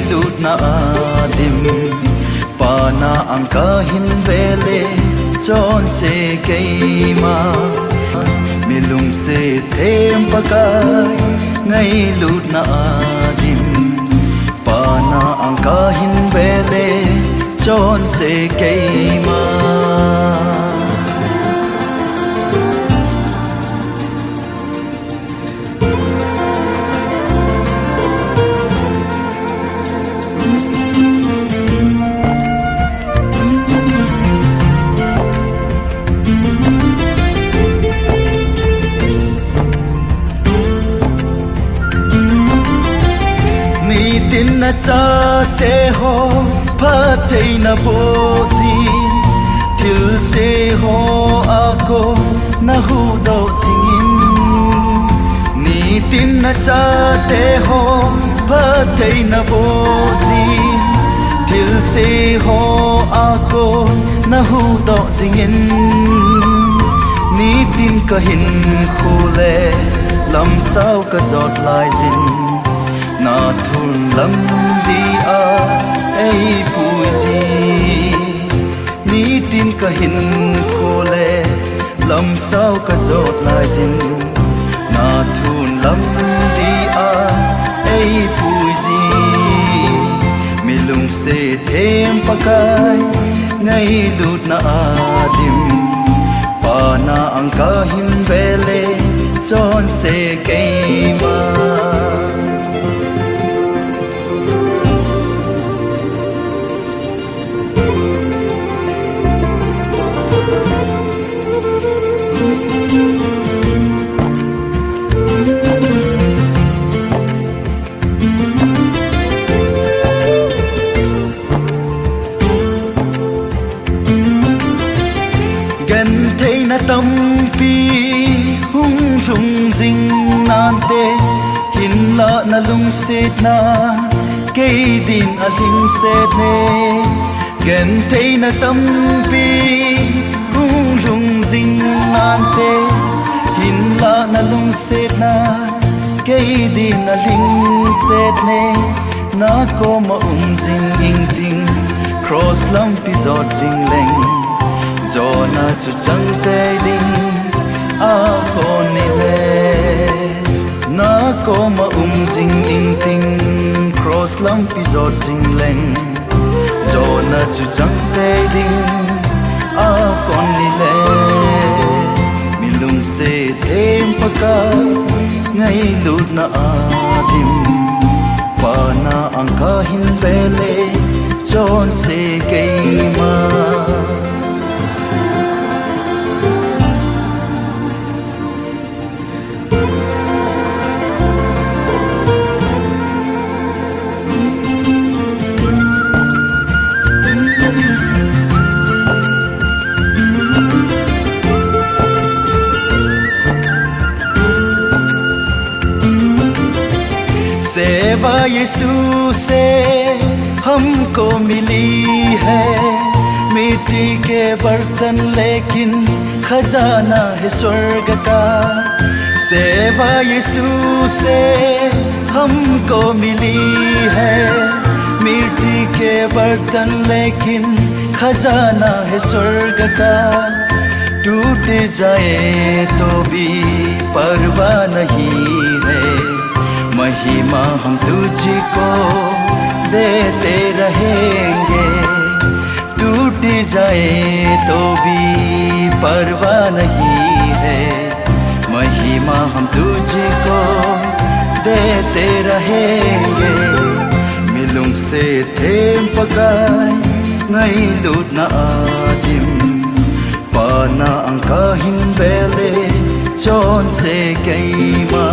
lut na adim pana ang kahin bele chon se keima milung se them pakai ngai lut na adim pana ang kahin bele chon se keima tin na cha te ho phate na boji til se ho ako na hu do singin ni tin na cha te ho phate na boji til se ho ako na hu do singin ni tin ka hin khule lam sao ka zot lai zin na thun lam di a ei pui si ni tin ka hin khole lam sao ka zot lai zin na thun lam di a ei pui si milung se them pakai ngai lut na adim pana ang kahin bele chon se keima na tâm pi hung rung ding nan te hin la na lung set na cây din a ling set ne gen te na tâm pi hung rung ding nan te hin la na lung set na cây din a ling set ne na ko ma jing ing ting cross lam pi zot jing leng Zona chu chang te ding a khon ni le na ko ma jing ing ting cross lam pi zot jing leng Zona chu chang te ding a khon ni le milung se them paka ngai lut na adim pana ang kahin bele chon se keima सेवा यीशु से हमको मिली है मिट्टी के बर्तन लेकिन खजाना है स्वर्ग का सेवा यीशु से हमको मिली है मिट्टी के बर्तन लेकिन खजाना है स्वर्ग का टूट जाए तो भी परवाह नहीं है महिमा हम तुझको देते रहेंगे टूट जाए तो भी परवाह नहीं है महिमा हम तुझको देते रहेंगे मिलूं से them pakai ngai lut na adim pana ang kahin bele chon se keima